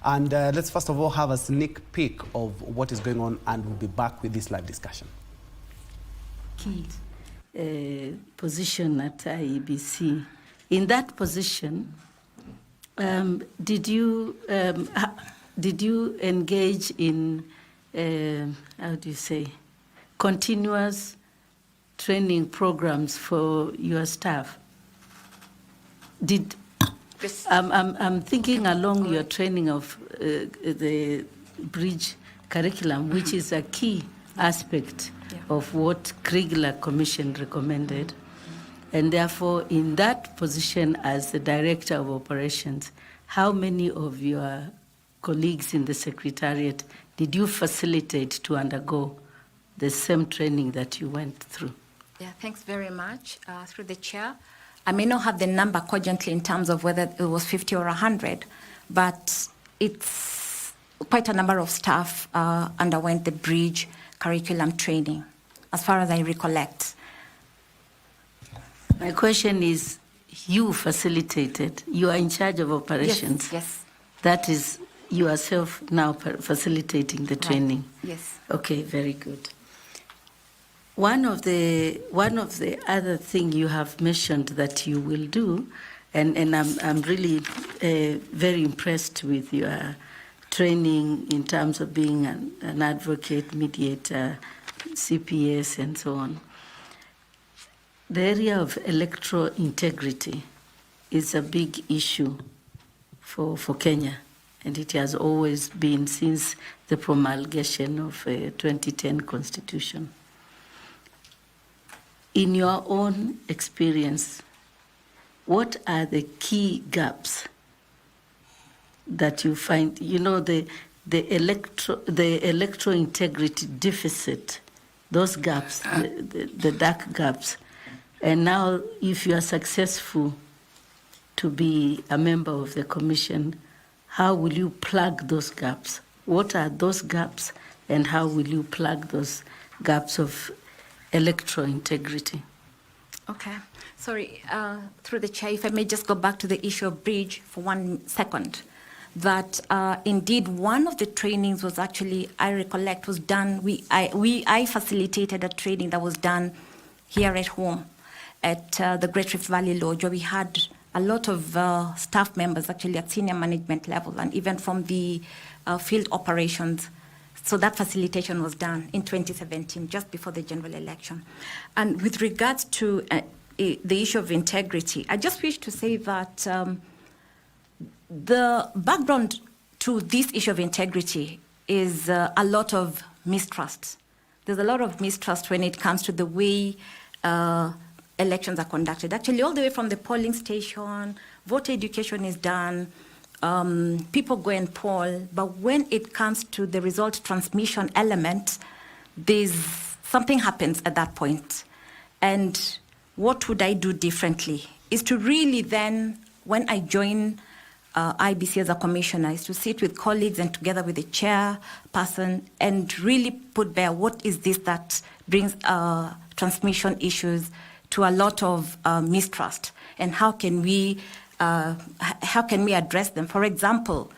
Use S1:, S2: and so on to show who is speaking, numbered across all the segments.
S1: And let's first of all have a sneak peek of what is going on, and we'll be back with this live discussion.
S2: Key position at IEBC. In that position, did you engage in how do you say, continuous training programs for your staff? I'm thinking along your training of the bridge curriculum, which is a key aspect of what Kriegler Commission recommended. And therefore, in that position as the Director of Operations, how many of your colleagues in the Secretariat did you facilitate to undergo the same training that you went through?
S3: Yeah, thanks very much. Through the chair, I may not have the number cogently in terms of whether it was 50 or 100, but it's quite a number of staff underwent the bridge curriculum training, as far as I recollect.
S2: My question is, you facilitated, you are in charge of operations.
S3: Yes.
S2: That is yourself now facilitating the training.
S3: Right. Yes.
S2: Okay, very good. One of the other thing you have mentioned that you will do, and I'm really very impressed with your training in terms of being an advocate, mediator, CPS, and so on. The area of electoral integrity is a big issue for Kenya, and it has always been since the promulgation of 2010 Constitution. In your own experience, what are the key gaps that you find? You know, the electoral integrity deficit, those gaps, the dark gaps. And now, if you are successful to be a member of the commission, how will you plug those gaps? What are those gaps, and how will you plug those gaps of electoral integrity?
S3: Okay. Sorry, through the chair, if I may just go back to the issue of bridge for 1 second. That indeed one of the trainings was actually, I recollect, was done, I facilitated a training that was done here at home at the Great Rift Valley Lodge, where we had a lot of staff members actually at senior management level, and even from the field operations. So that facilitation was done in 2017, just before the general election. And with regards to the issue of integrity, I just wish to say that the background to this issue of integrity is a lot of mistrust. There's a lot of mistrust when it comes to the way elections are conducted. Actually, all the way from the polling station, voter education is done, people go and poll, but when it comes to the result transmission element, something happens at that point. And what would I do differently is to really then, when I join IEBC as a commissioner, is to sit with colleagues and together with the chairperson and really put bare what is this that brings transmission issues to a lot of mistrust, and how can we address them? For example,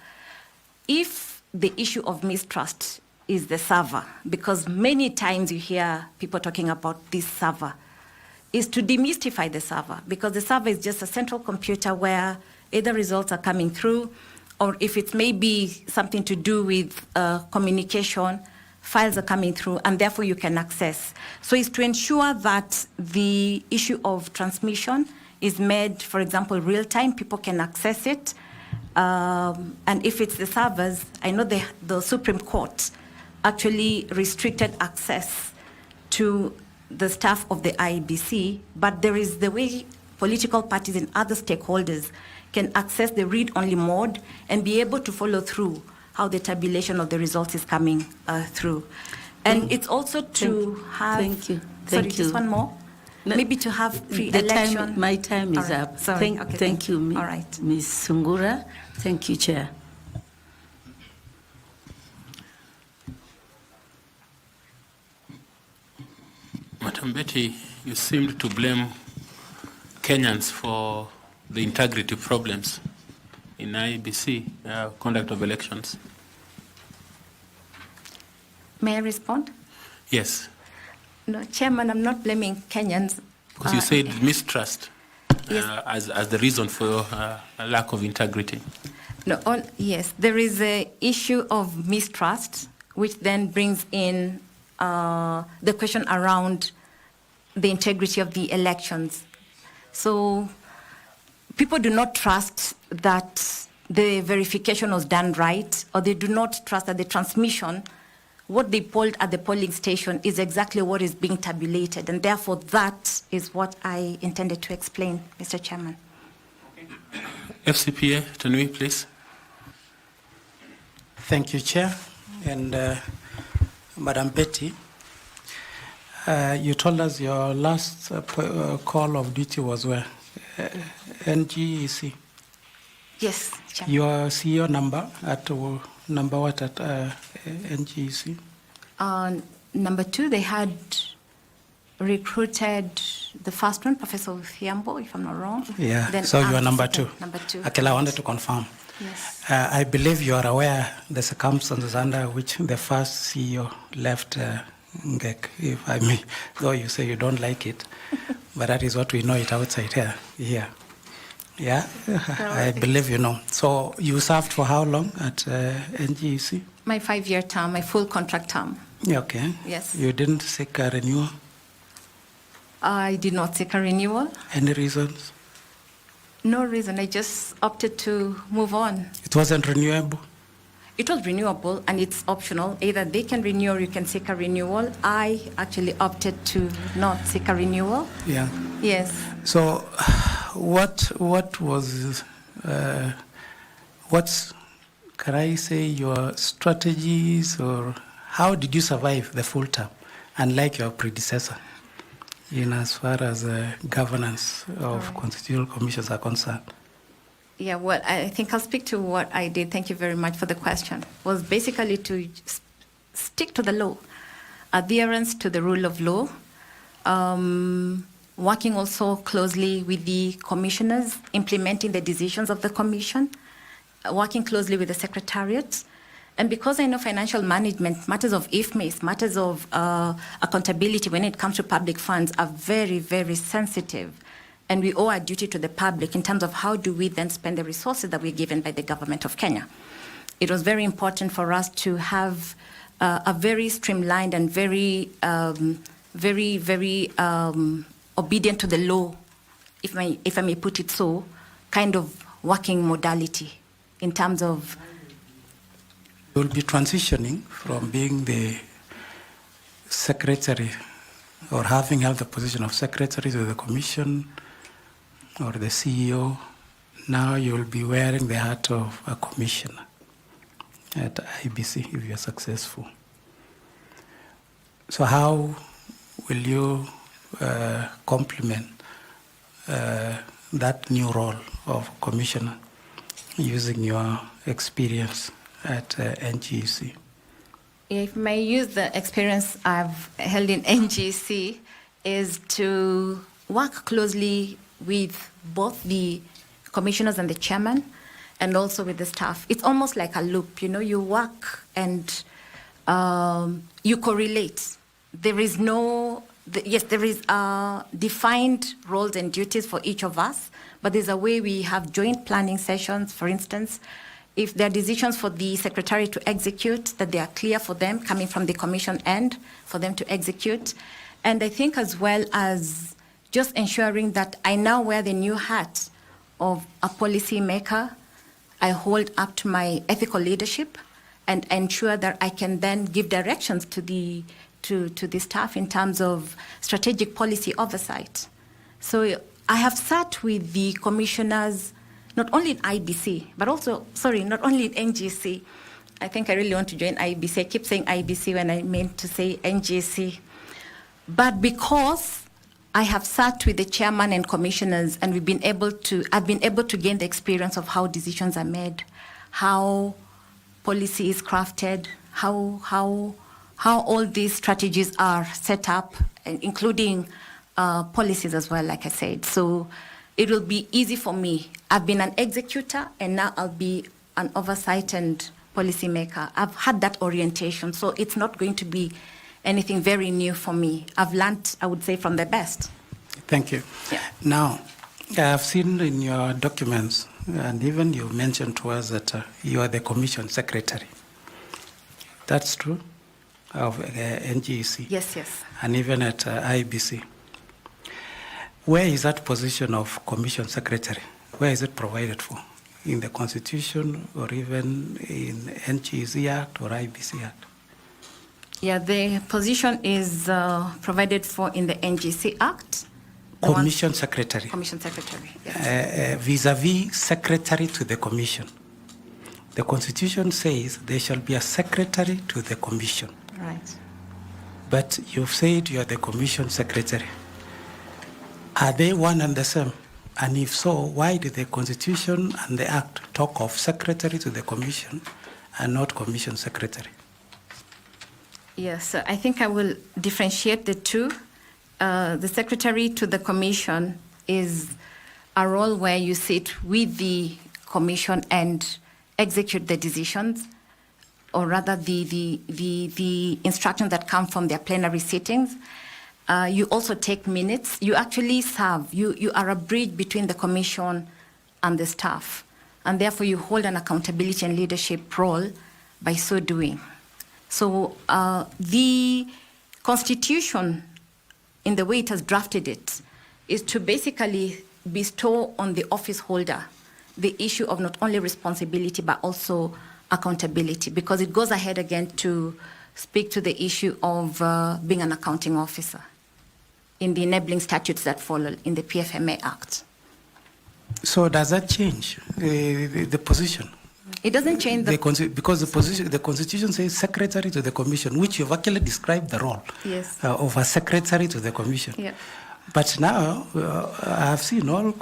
S3: if the issue of mistrust is the server, because many times you hear people talking about this server, is to demystify the server, because the server is just a central computer where either results are coming through, or if it may be something to do with communication, files are coming through, and therefore you can access. So it's to ensure that the issue of transmission is made, for example, real time, people can access it. And if it's the servers, I know the Supreme Court actually restricted access to the staff of the IEBC, but there is the way political parties and other stakeholders can access the read-only mode and be able to follow through how the tabulation of the results is coming through. And it's also to have...
S2: Thank you.
S3: Sorry, just one more. No, maybe to have pre-election...
S2: My time is up.
S3: Sorry.
S2: Thank you,
S3: all right.
S2: Ms. Sungura. Thank you, Chair.
S4: Madam Betty, you seemed to blame Kenyans for the integrity problems in IEBC conduct of elections?
S3: May I respond?
S4: Yes,
S3: No, Chairman, I'm not blaming Kenyans.
S4: because you said mistrust
S3: Yes.
S4: as the reason for a lack of integrity.
S3: No, yes, there is a issue of mistrust, which then brings in the question around the integrity of the elections. So people do not trust that the verification was done right, or they do not trust that the transmission, what they polled at the polling station, is exactly what is being tabulated. And therefore, that is what I intended to explain, Mr. Chairman.
S4: FCPA, Tanui, please.
S5: Thank you, Chair. And Madam Betty, you told us your last call of duty was where? NGEC.
S3: Yes, Chairman.
S5: Your CEO number at number what at NGEC?
S3: Number 2, they had recruited the first one, Professor Thiambo, if I'm not wrong.
S5: Yeah,
S3: Then
S5: so you are
S3: after
S5: number
S3: that,
S5: 2.
S3: Number 2.
S5: Okay, I wanted to confirm.
S3: Yes.
S5: I believe you are aware the circumstances under which the first CEO left NGEC, if I may, though you say you don't like it, but that is what we know it outside here. Yeah, I believe you know. So you served for how long at NGEC?
S3: My 5-year term, my full contract term.
S5: Okay.
S3: Yes.
S5: You didn't seek a renewal?
S3: I did not seek a renewal.
S5: Any reasons?
S3: No reason. I just opted to move on.
S5: It wasn't renewable?
S3: It was renewable and it's optional. Either they can renew or you can seek a renewal. I actually opted to not seek a renewal.
S5: Yeah.
S3: Yes.
S5: So what was, what's, can I say, your strategies, or how did you survive the full term, unlike your predecessor, in as far as governance of constitutional commissions are concerned?
S3: Yeah, well, I think I'll speak to what I did. Thank you very much for the question. Was basically to stick to the law, adherence to the rule of law, working also closely with the commissioners, implementing the decisions of the commission, working closely with the secretariat. And because I know financial management, matters of IFMIS, matters of accountability when it comes to public funds are very, very sensitive. And we owe our duty to the public in terms of how do we then spend the resources that we're given by the government of Kenya. It was very important for us to have a very streamlined and very obedient to the law, if I may put it so, kind of working modality in terms of...
S5: You will be transitioning from being the secretary or having held the position of secretary to the commission or the CEO. Now you will be wearing the hat of a commissioner at IEBC if you are successful. So how will you complement that new role of commissioner using your experience at NGEC?
S3: If I may use the experience I've held in NGC, is to work closely with both the commissioners and the chairman, and also with the staff. It's almost like a loop, you know, you work and you correlate. There is yes, there is defined roles and duties for each of us, but there's a way we have joint planning sessions, for instance. If there are decisions for the secretary to execute, that they are clear for them coming from the commission end for them to execute. And I think as well as just ensuring that I now wear the new hat of a policy maker, I hold up to my ethical leadership and ensure that I can then give directions to the staff in terms of strategic policy oversight. So I have sat with the commissioners, not only in IBC, but also, not only in NGC. I think I really want to join IEBC. I keep saying IEBC when I meant to say NGC. But because I have sat with the chairman and commissioners, and I've been able to gain the experience of how decisions are made, how policy is crafted, how all these strategies are set up, including policies as well, like I said. So it will be easy for me. I've been an executor, and now I'll be an oversight and policymaker. I've had that orientation, so it's not going to be anything very new for me. I've learned, I would say, from the best.
S5: Thank you.
S3: Yeah.
S5: Now, I've seen in your documents, and even you mentioned to us that you are the commission secretary. That's true of NGEC?
S3: Yes, yes.
S5: And even at IEBC. Where is that position of commission secretary? Where is it provided for? In the Constitution or even in NGEC Act or IEBC Act?
S3: Yeah, the position is provided for in the NGC Act.
S5: Commission secretary.
S3: Commission secretary, yes.
S5: Vis-a-vis secretary to the commission. The Constitution says there shall be a secretary to the commission.
S3: Right.
S5: But you've said you are the commission secretary. Are they one and the same? And if so, why did the Constitution and the Act talk of secretary to the commission and not commission secretary?
S3: Yes, I think I will differentiate the two. The secretary to the commission is a role where you sit with the commission and execute the decisions, or rather the instructions that come from their plenary sittings. You also take minutes. You actually serve. You are a bridge between the commission and the staff, and therefore you hold an accountability and leadership role by so doing. So the Constitution, in the way it has drafted it, is to basically bestow on the office holder the issue of not only responsibility but also accountability, because it goes ahead again to speak to the issue of being an accounting officer in the enabling statutes that follow in the PFMA Act.
S5: So does that change the position?
S3: It doesn't change
S5: because the Constitution says secretary to the commission, which you've actually described the role of a secretary to the commission.
S3: Yeah.
S5: But now I've seen all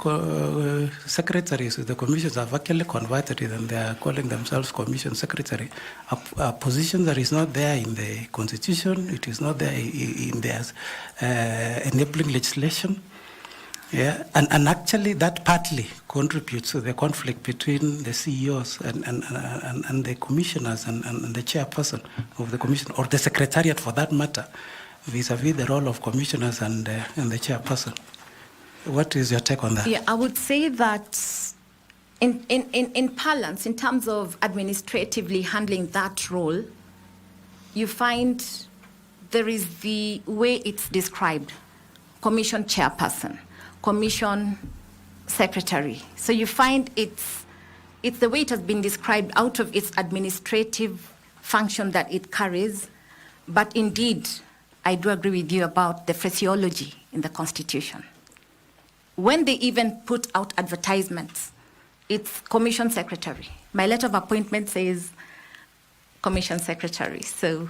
S5: secretaries to the commissions have actually converted it, and they are calling themselves commission secretary, a position that is not there in the Constitution. It is not there in their enabling legislation. Yeah, and actually that partly contributes to the conflict between the CEOs and the commissioners and the chairperson of the commission, or the secretariat for that matter, vis-a-vis the role of commissioners and the chairperson. What is your take on that?
S3: Yeah, I would say that in parlance, in terms of administratively handling that role, you find there is the way it's described: commission chairperson, commission secretary. So you find it's the way it has been described out of its administrative function that it carries. But indeed, I do agree with you about the phraseology in the Constitution. When they even put out advertisements, it's commission secretary. My letter of appointment says commission secretary. So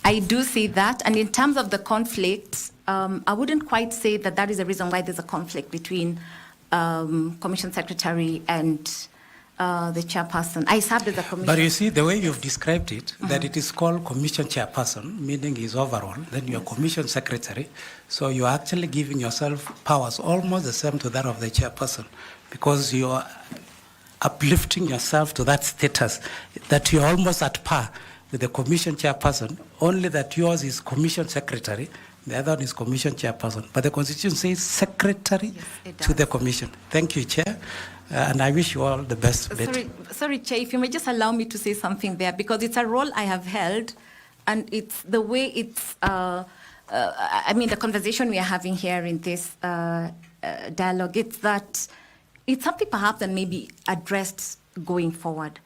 S3: I do see that. And in terms of the conflict, I wouldn't quite say that that is the reason why there's a conflict between commission secretary and the chairperson. I served as a commission.
S5: But you see, the way you've described it, that it is called commission chairperson, meaning is overall, then you're commission secretary. So you're actually giving yourself powers almost the same to that of the chairperson, because you're uplifting yourself to that status, that you're almost at par with the commission chairperson, only that yours is commission secretary, the other one is commission chairperson. But the Constitution says secretary to the commission. Thank you, Chair. And I wish you all the best.
S3: Sorry, Chair, if you may just allow me to say something there, because it's a role I have held, and it's the way it's, I mean, the conversation we are having here in this dialogue, it's that it's something perhaps that may be addressed going forward.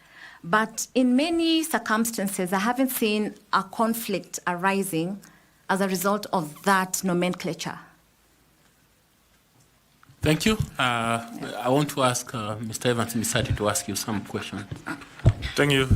S3: But in many circumstances, I haven't seen a conflict arising as a result of that nomenclature.
S4: Thank you. I want to ask Mr. Evans Misati to ask you some questions.
S6: Thank you.